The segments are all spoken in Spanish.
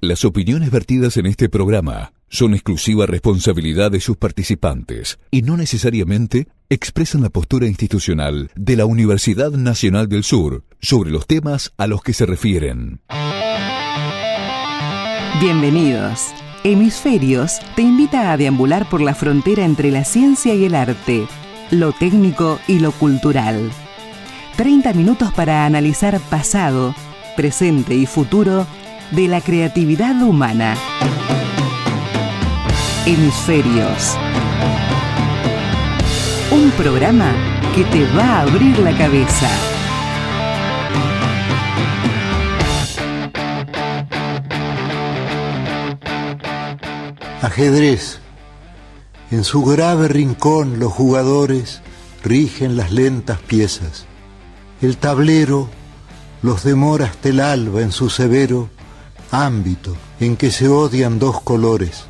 Las opiniones vertidas en este programa son exclusiva responsabilidad de sus participantes y no necesariamente expresan la postura institucional de la Universidad Nacional del Sur sobre los temas a los que se refieren. Bienvenidos. Hemisferios te invita a deambular por la frontera entre la ciencia y el arte, lo técnico y lo cultural. 30 minutos para analizar pasado, presente y futuro de la creatividad humana. Hemisferios. Un programa que te va a abrir la cabeza. Ajedrez. En su grave rincón los jugadores rigen las lentas piezas. El tablero los demora hasta el alba en su severo ámbito en que se odian dos colores.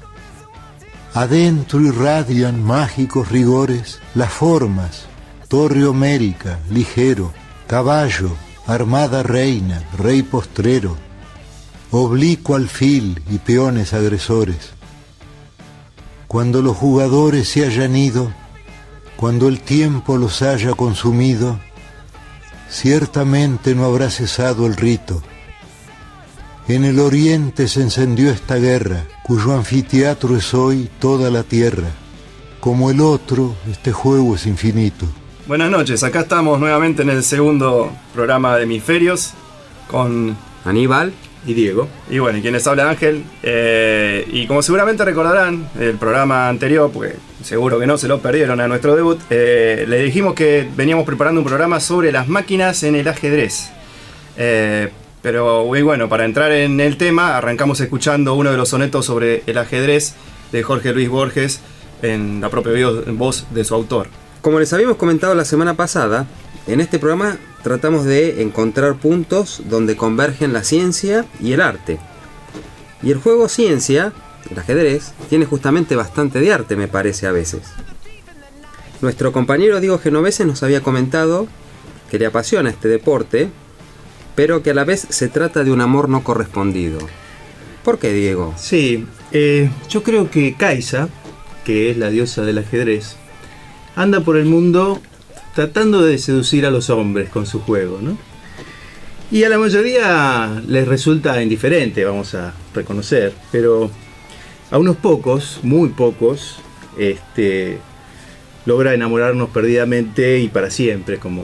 Adentro irradian mágicos rigores las formas, torre homérica, ligero, caballo, armada reina, rey postrero, oblicuo alfil y peones agresores. Cuando los jugadores se hayan ido, cuando el tiempo los haya consumido, ciertamente no habrá cesado el rito. En el oriente se encendió esta guerra, cuyo anfiteatro es hoy toda la tierra. Como el otro, este juego es infinito. Buenas noches, acá estamos nuevamente en el segundo programa de Hemisferios con Aníbal y Diego. Y bueno, y quienes habla Ángel. Y como seguramente recordarán, el programa anterior, porque seguro que no se lo perdieron a nuestro debut, le dijimos que veníamos preparando un programa sobre las máquinas en el ajedrez. Pero muy bueno, para entrar en el tema, arrancamos escuchando uno de los sonetos sobre el ajedrez de Jorge Luis Borges en la propia voz de su autor. Como les habíamos comentado la semana pasada, en este programa tratamos de encontrar puntos donde convergen la ciencia y el arte. Y el juego ciencia, el ajedrez, tiene justamente bastante de arte, me parece a veces. Nuestro compañero Diego Genovese nos había comentado que le apasiona este deporte, pero que a la vez se trata de un amor no correspondido. ¿Por qué, Diego? Sí, yo creo que Kaisa, que es la diosa del ajedrez, anda por el mundo tratando de seducir a los hombres con su juego, ¿no? Y a la mayoría les resulta indiferente, vamos a reconocer, pero a unos pocos, muy pocos, logra enamorarnos perdidamente y para siempre, como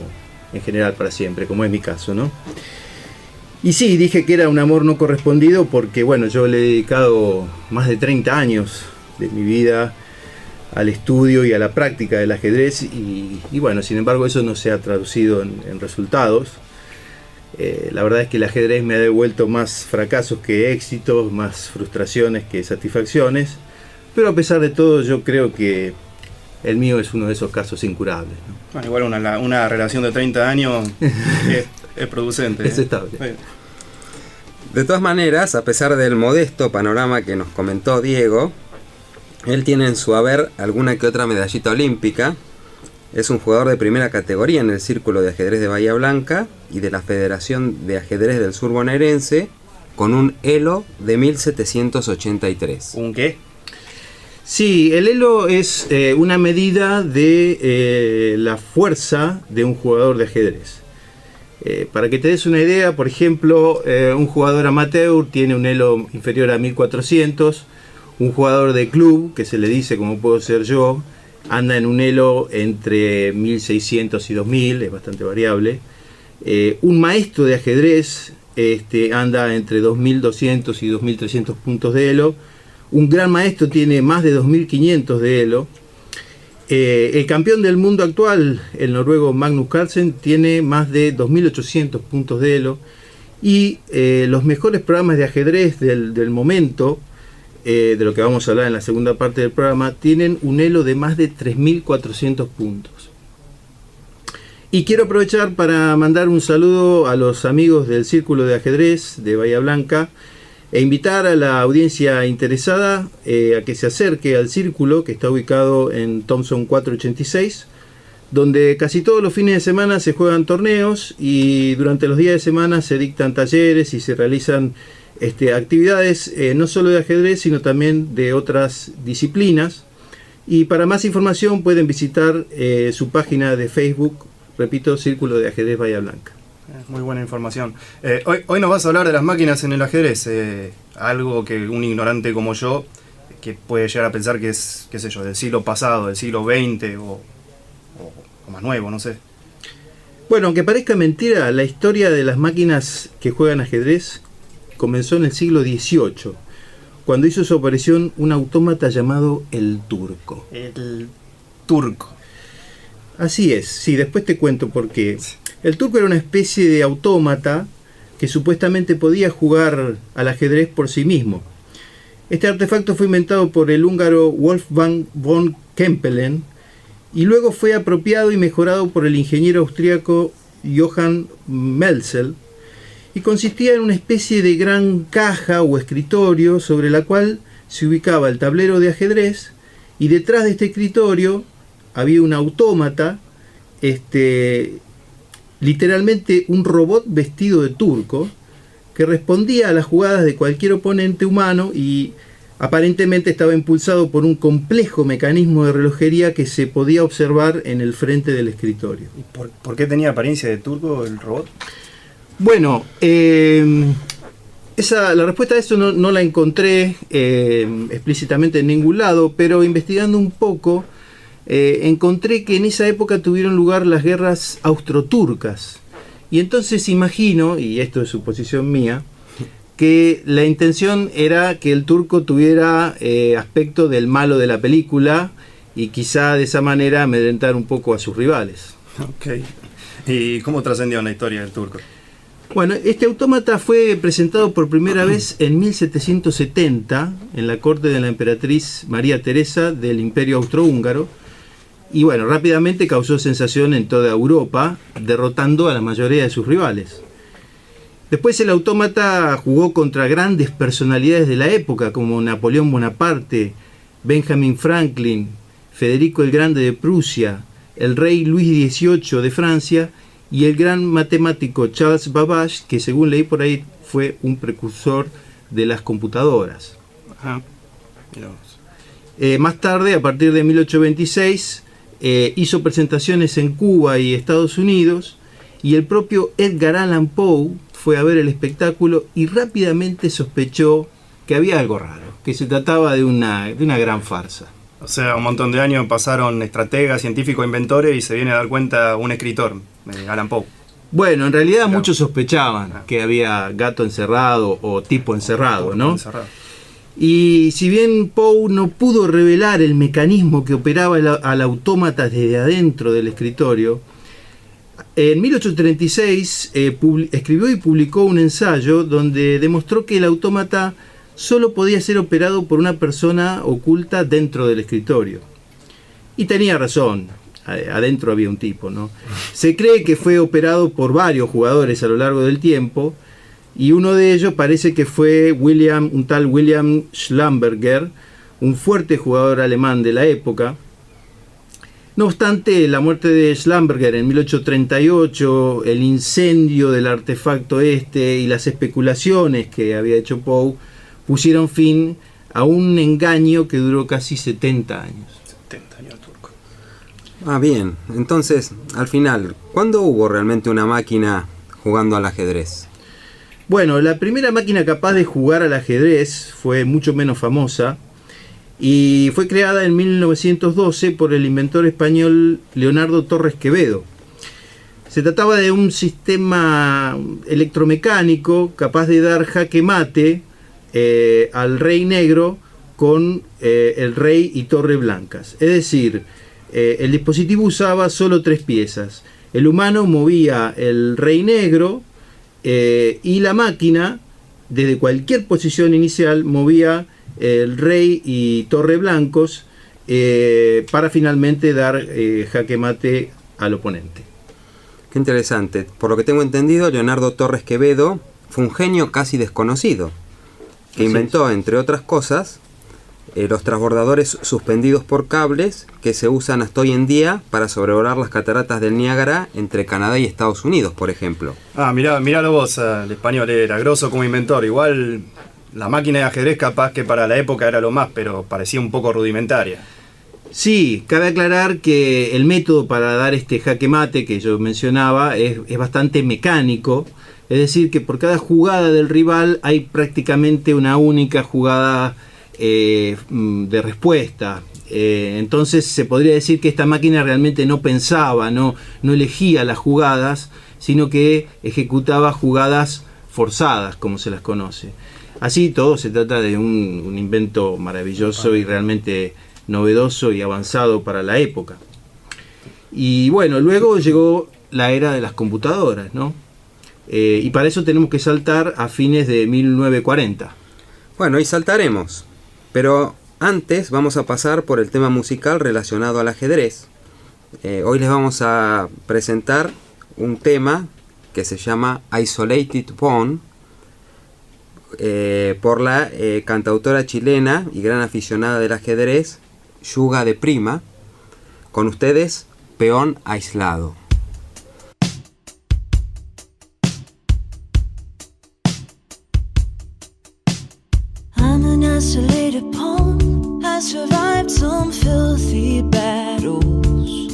en general para siempre, como es mi caso, ¿no? Y sí, dije que era un amor no correspondido porque, bueno, yo le he dedicado más de 30 años de mi vida al estudio y a la práctica del ajedrez y bueno, sin embargo eso no se ha traducido en resultados. La verdad es que el ajedrez me ha devuelto más fracasos que éxitos, más frustraciones que satisfacciones, pero a pesar de todo yo creo que el mío es uno de esos casos incurables, ¿no? Bueno, igual una relación de 30 años es producente. Es estable. De todas maneras, a pesar del modesto panorama que nos comentó Diego, él tiene en su haber alguna que otra medallita olímpica. Es un jugador de primera categoría en el Círculo de Ajedrez de Bahía Blanca y de la Federación de Ajedrez del Sur Bonaerense, con un elo de 1783. ¿Un qué? Sí, el elo es una medida de la fuerza de un jugador de ajedrez. Para que te des una idea, por ejemplo, un jugador amateur tiene un elo inferior a 1400, un jugador de club, que se le dice como puedo ser yo, anda en un elo entre 1600 y 2000, es bastante variable. Un maestro de ajedrez anda entre 2200 y 2300 puntos de elo. Un gran maestro tiene más de 2500 de elo. El campeón del mundo actual, el noruego Magnus Carlsen, tiene más de 2800 puntos de elo. Y los mejores programas de ajedrez del momento, de lo que vamos a hablar en la segunda parte del programa, tienen un elo de más de 3400 puntos. Y quiero aprovechar para mandar un saludo a los amigos del Círculo de Ajedrez de Bahía Blanca e invitar a la audiencia interesada a que se acerque al Círculo, que está ubicado en Thompson 486, donde casi todos los fines de semana se juegan torneos y durante los días de semana se dictan talleres y se realizan actividades no solo de ajedrez, sino también de otras disciplinas. Y para más información pueden visitar su página de Facebook, repito, Círculo de Ajedrez Bahía Blanca. Muy buena información. Hoy nos vas a hablar de las máquinas en el ajedrez, algo que un ignorante como yo, que puede llegar a pensar que es, qué sé yo, del siglo pasado, del siglo XX o más nuevo, no sé. Bueno, aunque parezca mentira, la historia de las máquinas que juegan ajedrez comenzó en el siglo XVIII, cuando hizo su aparición un autómata llamado el turco. El turco. Así es, sí, después te cuento por qué. El turco era una especie de autómata que supuestamente podía jugar al ajedrez por sí mismo. Este artefacto fue inventado por el húngaro Wolfgang von Kempelen y luego fue apropiado y mejorado por el ingeniero austríaco Johann Melzel, y consistía en una especie de gran caja o escritorio sobre la cual se ubicaba el tablero de ajedrez, y detrás de este escritorio había un autómata, literalmente un robot vestido de turco, que respondía a las jugadas de cualquier oponente humano y aparentemente estaba impulsado por un complejo mecanismo de relojería que se podía observar en el frente del escritorio. ¿Y por qué tenía apariencia de turco el robot? Bueno, la respuesta a eso no la encontré explícitamente en ningún lado, pero investigando un poco encontré que en esa época tuvieron lugar las guerras austroturcas. Y entonces imagino, y esto es suposición mía, que la intención era que el turco tuviera aspecto del malo de la película y quizá de esa manera amedrentar un poco a sus rivales. Ok. ¿Y cómo trascendió en la historia del turco? Bueno, este autómata fue presentado por primera vez en 1770 en la corte de la emperatriz María Teresa del Imperio Austrohúngaro. Y bueno, rápidamente causó sensación en toda Europa, derrotando a la mayoría de sus rivales. Después el autómata jugó contra grandes personalidades de la época, como Napoleón Bonaparte, Benjamin Franklin, Federico el Grande de Prusia, el rey Luis XVIII de Francia y el gran matemático Charles Babbage, que según leí por ahí fue un precursor de las computadoras. Ajá. Más tarde, a partir de 1826, hizo presentaciones en Cuba y Estados Unidos, y el propio Edgar Allan Poe fue a ver el espectáculo y rápidamente sospechó que había algo raro, que se trataba de una gran farsa. O sea, un montón de años pasaron estrategas, científicos, inventores, y se viene a dar cuenta un escritor, Allan Poe. Bueno, en realidad muchos sospechaban que había gato encerrado o tipo encerrado, ¿no? Encerrado. Y si bien Poe no pudo revelar el mecanismo que operaba al autómata desde adentro del escritorio, en 1836 escribió y publicó un ensayo donde demostró que el autómata solo podía ser operado por una persona oculta dentro del escritorio. Y tenía razón, adentro había un tipo, ¿no? Se cree que fue operado por varios jugadores a lo largo del tiempo, y uno de ellos parece que fue un tal William Schlumberger, un fuerte jugador alemán de la época. No obstante, la muerte de Schlumberger en 1838, el incendio del artefacto y las especulaciones que había hecho Poe pusieron fin a un engaño que duró casi 70 años. 70 años turco. Ah, bien. Entonces, al final, ¿cuándo hubo realmente una máquina jugando al ajedrez? Bueno, la primera máquina capaz de jugar al ajedrez fue mucho menos famosa y fue creada en 1912 por el inventor español Leonardo Torres Quevedo. Se trataba de un sistema electromecánico capaz de dar jaque mate al rey negro con el rey y torre blancas. Es decir, el dispositivo usaba solo 3 piezas. El humano movía el rey negro y la máquina, desde cualquier posición inicial, movía el rey y torre blancos para finalmente dar jaque mate al oponente. Qué interesante. Por lo que tengo entendido, Leonardo Torres Quevedo fue un genio casi desconocido, que inventó, entre otras cosas, los transbordadores suspendidos por cables que se usan hasta hoy en día para sobrevolar las cataratas del Niágara entre Canadá y Estados Unidos, por ejemplo. Miralo vos, el español era grosso como inventor. Igual la máquina de ajedrez capaz que para la época era lo más, pero parecía un poco rudimentaria. Sí, cabe aclarar que el método para dar este jaque mate que yo mencionaba es bastante mecánico. Es decir, que por cada jugada del rival hay prácticamente una única jugada de respuesta. Entonces se podría decir que esta máquina realmente no pensaba, no elegía las jugadas, sino que ejecutaba jugadas forzadas, como se las conoce. Así todo se trata de un invento maravilloso y realmente novedoso y avanzado para la época. Y bueno, luego llegó la era de las computadoras, ¿no? Y para eso tenemos que saltar a fines de 1940. Bueno, y saltaremos. Pero antes vamos a pasar por el tema musical relacionado al ajedrez. Hoy les vamos a presentar un tema que se llama Isolated Pawn, por la cantautora chilena y gran aficionada del ajedrez, Yuga de Prima. Con ustedes, Peón Aislado. Isolated pawn, I survived some filthy battles.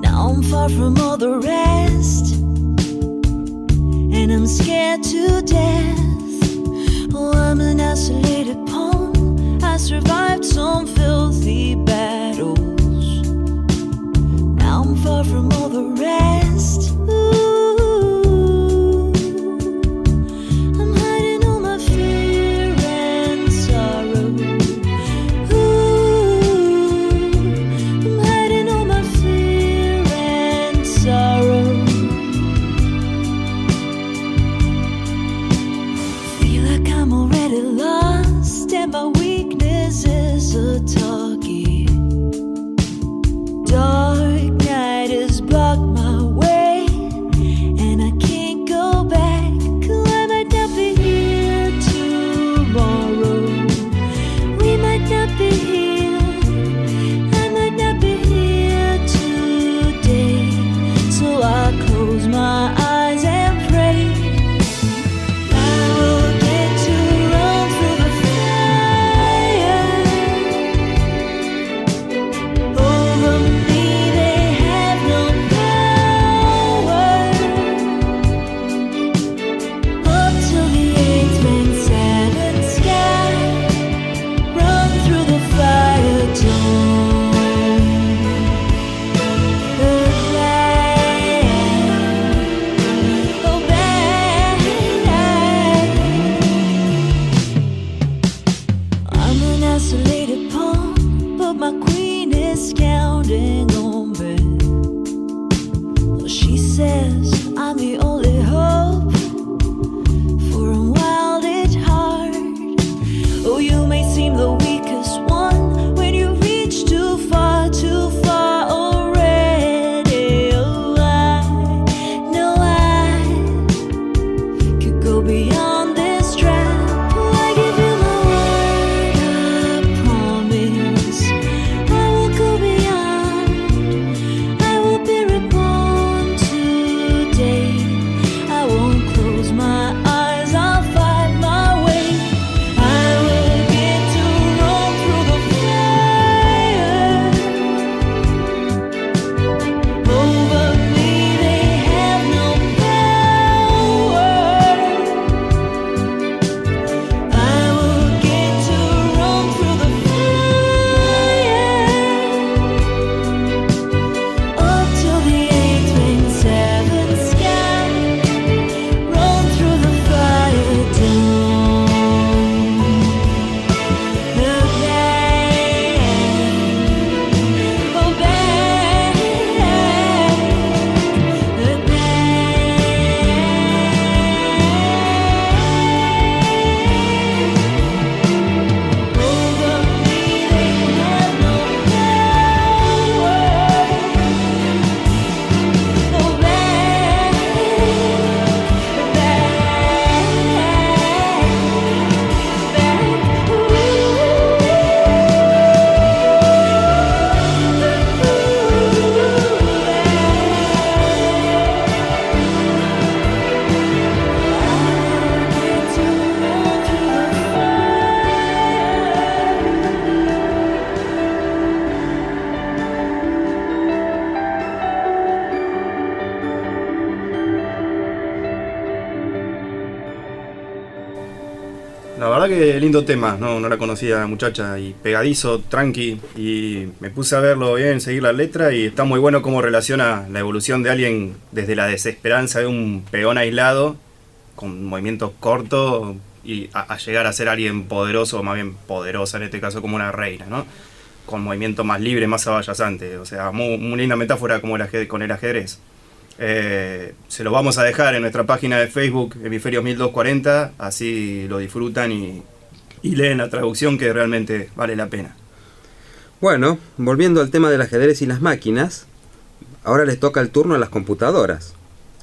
Now I'm far from all the rest, and I'm scared to death. Oh, I'm an isolated pawn, I survived some filthy battles. Now I'm far from all the rest. La verdad que lindo tema, no la conocía la muchacha, y pegadizo, tranqui, y me puse a verlo bien, seguir la letra, y está muy bueno cómo relaciona la evolución de alguien desde la desesperanza de un peón aislado, con movimientos cortos, y a llegar a ser alguien poderoso, o más bien poderosa en este caso, como una reina, ¿no? Con movimiento más libre, más abayazante, o sea, muy linda metáfora como con el ajedrez. Se lo vamos a dejar en nuestra página de Facebook, Hemisferios 1240, así lo disfrutan y leen la traducción, que realmente vale la pena. Bueno, volviendo al tema del ajedrez y las máquinas, ahora les toca el turno a las computadoras.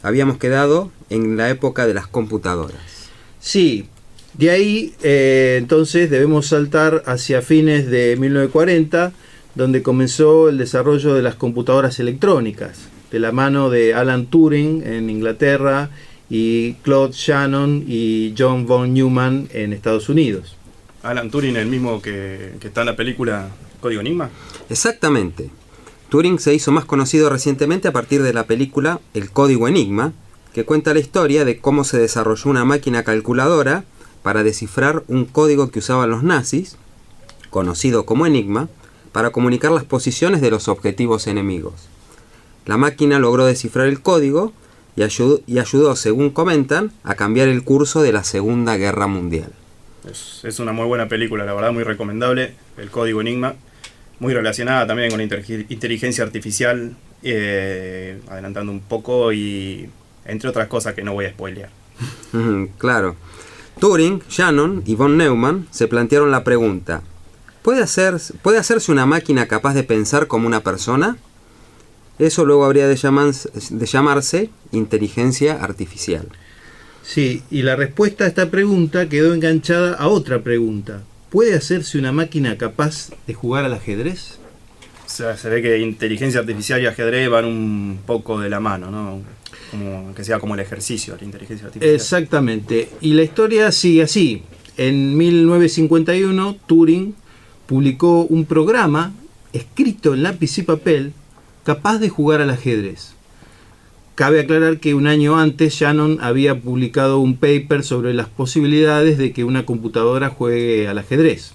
Habíamos quedado en la época de las computadoras. Sí, de ahí entonces debemos saltar hacia fines de 1940, donde comenzó el desarrollo de las computadoras electrónicas, de la mano de Alan Turing en Inglaterra y Claude Shannon y John von Neumann en Estados Unidos. Alan Turing, el mismo que está en la película Código Enigma. Exactamente. Turing se hizo más conocido recientemente a partir de la película El Código Enigma, que cuenta la historia de cómo se desarrolló una máquina calculadora para descifrar un código que usaban los nazis, conocido como Enigma, para comunicar las posiciones de los objetivos enemigos. La máquina logró descifrar el código y ayudó, según comentan, a cambiar el curso de la Segunda Guerra Mundial. Es una muy buena película, la verdad, muy recomendable, El Código Enigma, muy relacionada también con inteligencia artificial, adelantando un poco, y entre otras cosas que no voy a spoilear. Claro. Turing, Shannon y von Neumann se plantearon la pregunta: ¿puede hacerse una máquina capaz de pensar como una persona? Eso luego habría de llamarse inteligencia artificial. Sí, y la respuesta a esta pregunta quedó enganchada a otra pregunta. ¿Puede hacerse una máquina capaz de jugar al ajedrez? O sea, se ve que inteligencia artificial y ajedrez van un poco de la mano, ¿no? Como que sea como el ejercicio de la inteligencia artificial. Exactamente, y la historia sigue así. En 1951, Turing publicó un programa escrito en lápiz y papel capaz de jugar al ajedrez. Cabe aclarar que un año antes Shannon había publicado un paper sobre las posibilidades de que una computadora juegue al ajedrez.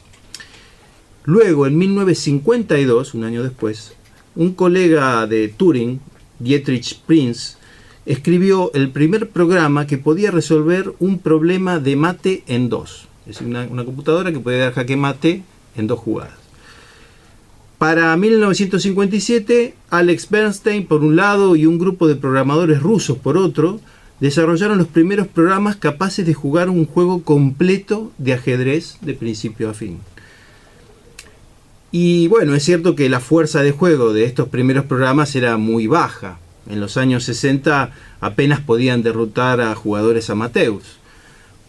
Luego, en 1952, un año después, un colega de Turing, Dietrich Prinz, escribió el primer programa que podía resolver un problema de mate en dos. Es decir, una computadora que podía dar jaque mate en dos jugadas. Para 1957, Alex Bernstein por un lado y un grupo de programadores rusos por otro, desarrollaron los primeros programas capaces de jugar un juego completo de ajedrez de principio a fin. Y bueno, es cierto que la fuerza de juego de estos primeros programas era muy baja. En los años 60 apenas podían derrotar a jugadores amateurs.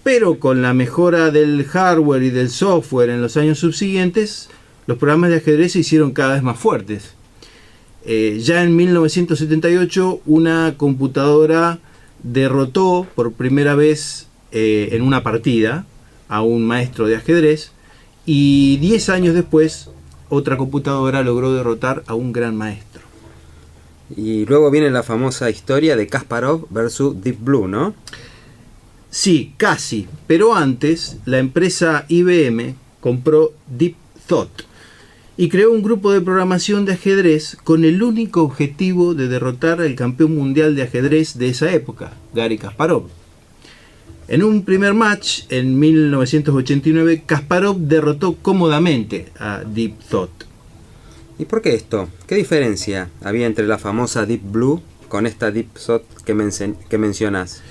Pero con la mejora del hardware y del software en los años subsiguientes, los programas de ajedrez se hicieron cada vez más fuertes. Ya en 1978, una computadora derrotó por primera vez en una partida a un maestro de ajedrez, y 10 años después, otra computadora logró derrotar a un gran maestro. Y luego viene la famosa historia de Kasparov versus Deep Blue, ¿no? Sí, casi. Pero antes, la empresa IBM compró Deep Thought y creó un grupo de programación de ajedrez con el único objetivo de derrotar al campeón mundial de ajedrez de esa época, Garry Kasparov. En un primer match, en 1989, Kasparov derrotó cómodamente a Deep Thought. ¿Y por qué esto? ¿Qué diferencia había entre la famosa Deep Blue con esta Deep Thought que mencionas?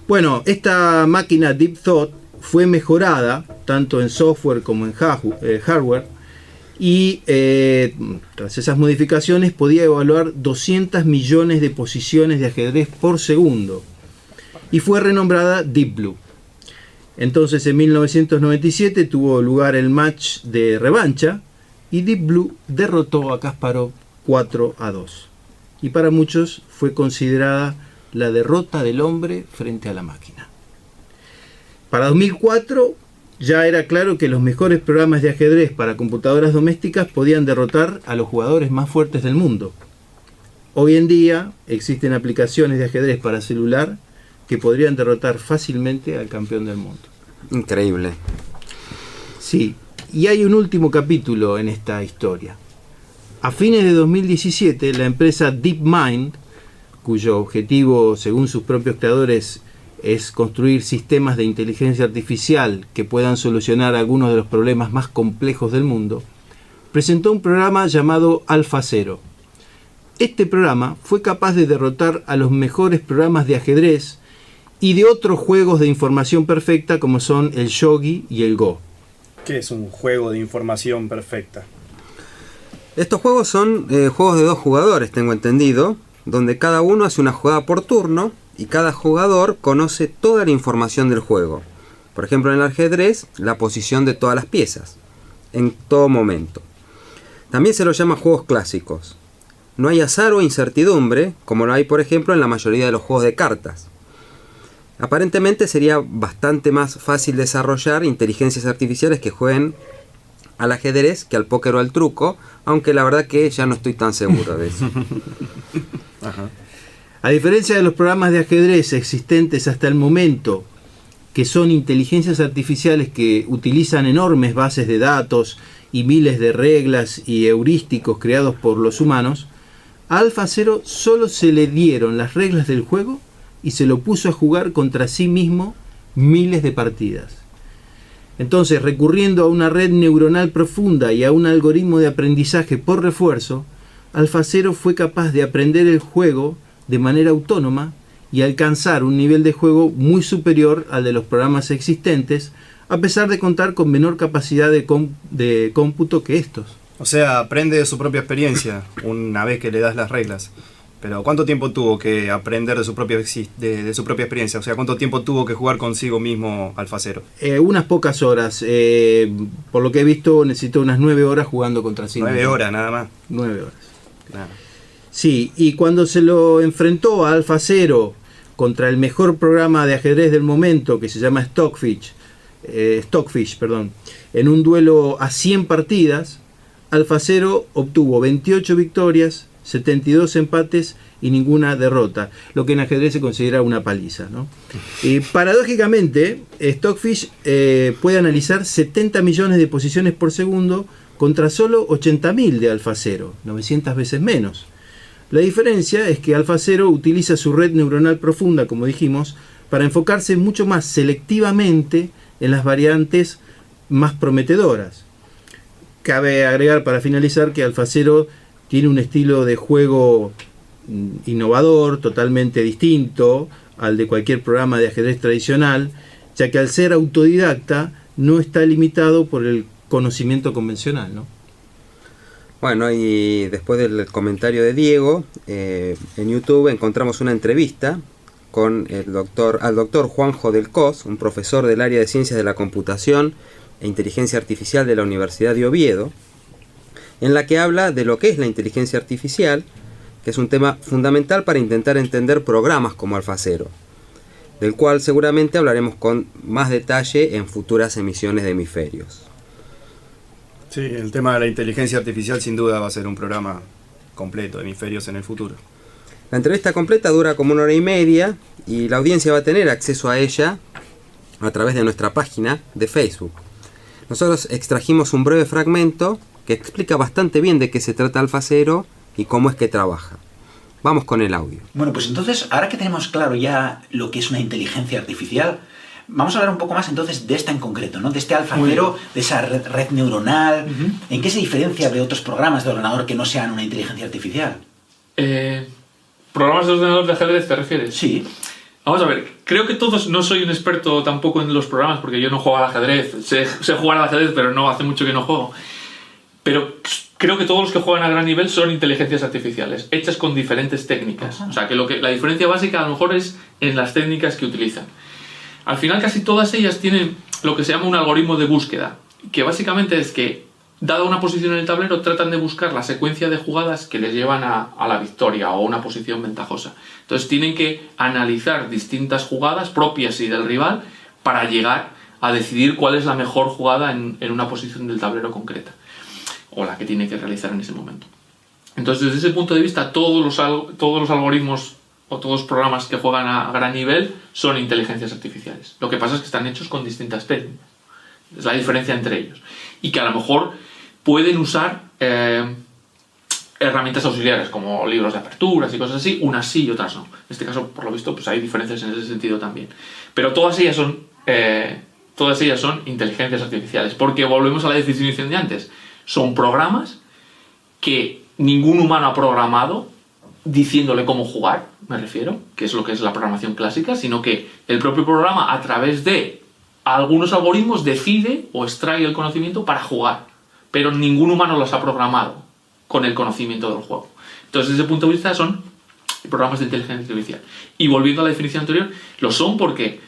Bueno, esta máquina Deep Thought fue mejorada tanto en software como en hardware, y tras esas modificaciones podía evaluar 200 millones de posiciones de ajedrez por segundo, y fue renombrada Deep Blue. Entonces, en 1997 tuvo lugar el match de revancha y Deep Blue derrotó a Kasparov 4-2. Y para muchos fue considerada la derrota del hombre frente a la máquina. Para 2004 ya era claro que los mejores programas de ajedrez para computadoras domésticas podían derrotar a los jugadores más fuertes del mundo. Hoy en día existen aplicaciones de ajedrez para celular que podrían derrotar fácilmente al campeón del mundo. Increíble. Sí, y hay un último capítulo en esta historia. A fines de 2017, la empresa DeepMind, cuyo objetivo, según sus propios creadores, es construir sistemas de inteligencia artificial que puedan solucionar algunos de los problemas más complejos del mundo, presentó un programa llamado AlphaZero. Este programa fue capaz de derrotar a los mejores programas de ajedrez y de otros juegos de información perfecta como son el Shogi y el Go. ¿Qué es un juego de información perfecta? Estos juegos son juegos de 2 jugadores, tengo entendido, donde cada uno hace una jugada por turno y cada jugador conoce toda la información del juego. Por ejemplo, en el ajedrez, la posición de todas las piezas, en todo momento. También se los llama juegos clásicos. No hay azar o incertidumbre, como lo hay, por ejemplo, en la mayoría de los juegos de cartas. Aparentemente sería bastante más fácil desarrollar inteligencias artificiales que jueguen al ajedrez que al póker o al truco, aunque la verdad que ya no estoy tan seguro de eso. Ajá. A diferencia de los programas de ajedrez existentes hasta el momento, que son inteligencias artificiales que utilizan enormes bases de datos y miles de reglas y heurísticos creados por los humanos, a AlphaZero solo se le dieron las reglas del juego y se lo puso a jugar contra sí mismo miles de partidas. Entonces, recurriendo a una red neuronal profunda y a un algoritmo de aprendizaje por refuerzo, AlphaZero fue capaz de aprender el juego de manera autónoma y alcanzar un nivel de juego muy superior al de los programas existentes, a pesar de contar con menor capacidad de cómputo que estos. O sea, aprende de su propia experiencia una vez que le das las reglas. Pero ¿cuánto tiempo tuvo que aprender de su propia experiencia? O sea, ¿cuánto tiempo tuvo que jugar consigo mismo AlphaZero? Unas pocas horas. Por lo que he visto, necesitó unas 9 horas jugando contra sí mismo. 9 horas nada más. 9 horas. Claro. Sí, y cuando se lo enfrentó a AlphaZero contra el mejor programa de ajedrez del momento, que se llama Stockfish, en un duelo a 100 partidas, AlphaZero obtuvo 28 victorias, 72 empates y ninguna derrota, lo que en ajedrez se considera una paliza, ¿no? Y paradójicamente, Stockfish puede analizar 70 millones de posiciones por segundo contra solo 80.000 de AlphaZero, 900 veces menos. La diferencia es que AlphaZero utiliza su red neuronal profunda, como dijimos, para enfocarse mucho más selectivamente en las variantes más prometedoras. Cabe agregar para finalizar que AlphaZero tiene un estilo de juego innovador, totalmente distinto al de cualquier programa de ajedrez tradicional, ya que al ser autodidacta no está limitado por el conocimiento convencional, ¿no? Bueno, y después del comentario de Diego, en YouTube encontramos una entrevista con al doctor Juanjo del Cos, un profesor del área de Ciencias de la Computación e Inteligencia Artificial de la Universidad de Oviedo, en la que habla de lo que es la inteligencia artificial, que es un tema fundamental para intentar entender programas como AlphaZero, del cual seguramente hablaremos con más detalle en futuras emisiones de Hemisferios. Sí, el tema de la inteligencia artificial sin duda va a ser un programa completo de Hemisferios en el futuro. La entrevista completa dura como 1 hora y media y la audiencia va a tener acceso a ella a través de nuestra página de Facebook. Nosotros extrajimos un breve fragmento que explica bastante bien de qué se trata AlphaZero y cómo es que trabaja. Vamos con el audio. Bueno, pues entonces, ahora que tenemos claro ya lo que es una inteligencia artificial, vamos a hablar un poco más entonces de esta en concreto, ¿no? De este AlphaZero, de esa red neuronal. ¿En qué se diferencia de otros programas de ordenador que no sean una inteligencia artificial? ¿Programas de ordenador de ajedrez te refieres? Sí. Vamos a ver, creo que todos, no soy un experto tampoco en los programas porque yo no juego al ajedrez, sé jugar al ajedrez pero no hace mucho que no juego. Pero creo que todos los que juegan a gran nivel son inteligencias artificiales, hechas con diferentes técnicas. O sea, que la diferencia básica a lo mejor es en las técnicas que utilizan. Al final casi todas ellas tienen lo que se llama un algoritmo de búsqueda, que básicamente es que, dada una posición en el tablero, tratan de buscar la secuencia de jugadas que les llevan a la victoria o a una posición ventajosa. Entonces tienen que analizar distintas jugadas propias y del rival para llegar a decidir cuál es la mejor jugada en una posición del tablero concreta, o la que tiene que realizar en ese momento. Entonces, desde ese punto de vista, todos los algoritmos o todos los programas que juegan a gran nivel son inteligencias artificiales. Lo que pasa es que están hechos con distintas técnicas. Es la diferencia entre ellos. Y que a lo mejor pueden usar herramientas auxiliares como libros de aperturas y cosas así, unas sí y otras no. En este caso, por lo visto, pues hay diferencias en ese sentido también. Pero todas ellas son inteligencias artificiales, porque volvemos a la definición de antes. Son programas que ningún humano ha programado diciéndole cómo jugar, me refiero, que es lo que es la programación clásica, sino que el propio programa, a través de algunos algoritmos, decide o extrae el conocimiento para jugar, pero ningún humano los ha programado con el conocimiento del juego. Entonces, desde ese punto de vista, son programas de inteligencia artificial. Y volviendo a la definición anterior, lo son porque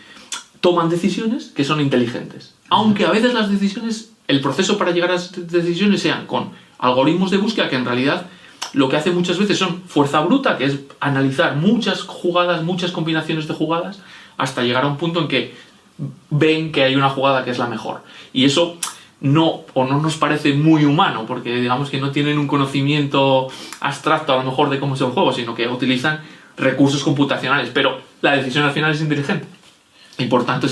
toman decisiones que son inteligentes. Aunque a veces las decisiones, el proceso para llegar a esas decisiones sean con algoritmos de búsqueda que en realidad lo que hace muchas veces son fuerza bruta, que es analizar muchas jugadas, muchas combinaciones de jugadas, hasta llegar a un punto en que ven que hay una jugada que es la mejor. Y eso no nos parece muy humano, porque digamos que no tienen un conocimiento abstracto a lo mejor de cómo es el juego, sino que utilizan recursos computacionales, pero la decisión al final es inteligente. Y por tanto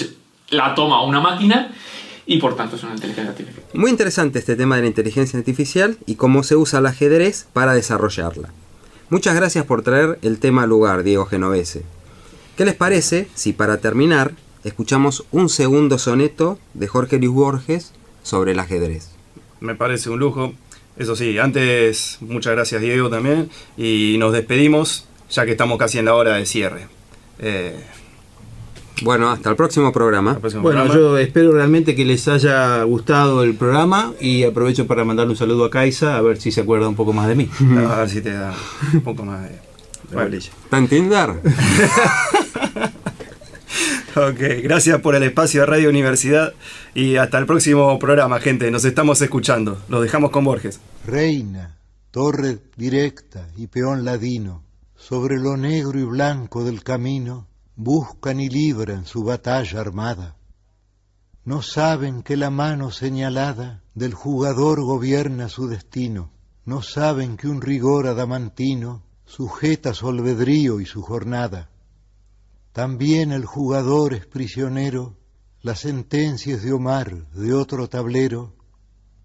la toma una máquina y por tanto es una inteligencia artificial. Muy interesante este tema de la inteligencia artificial y cómo se usa el ajedrez para desarrollarla. Muchas gracias por traer el tema al lugar, Diego Genovese. ¿Qué les parece si para terminar escuchamos un segundo soneto de Jorge Luis Borges sobre el ajedrez? Me parece un lujo. Eso sí, antes muchas gracias Diego también y nos despedimos ya que estamos casi en la hora de cierre. Bueno, hasta el próximo programa. Yo espero realmente que les haya gustado el programa y aprovecho para mandarle un saludo a Kaisa, a ver si se acuerda un poco más de mí. A ver si te da un poco más de bolilla. ¿Está en Tinder? Ok, gracias por el espacio de Radio Universidad y hasta el próximo programa, gente. Nos estamos escuchando. Los dejamos con Borges. Reina, torre directa y peón ladino, sobre lo negro y blanco del camino, buscan y libran su batalla armada. No saben que la mano señalada del jugador gobierna su destino. No saben que un rigor adamantino sujeta su albedrío y su jornada. También el jugador es prisionero, las sentencias de Omar, de otro tablero,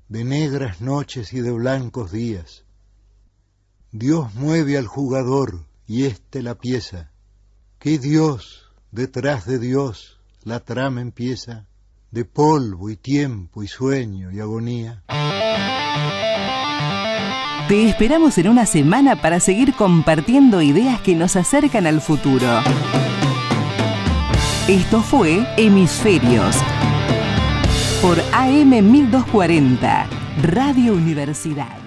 de negras noches y de blancos días. Dios mueve al jugador y éste la pieza. ¿Qué Dios, detrás de Dios, la trama empieza? De polvo y tiempo y sueño y agonía. Te esperamos en una semana para seguir compartiendo ideas que nos acercan al futuro. Esto fue Hemisferios por AM 1240, Radio Universidad.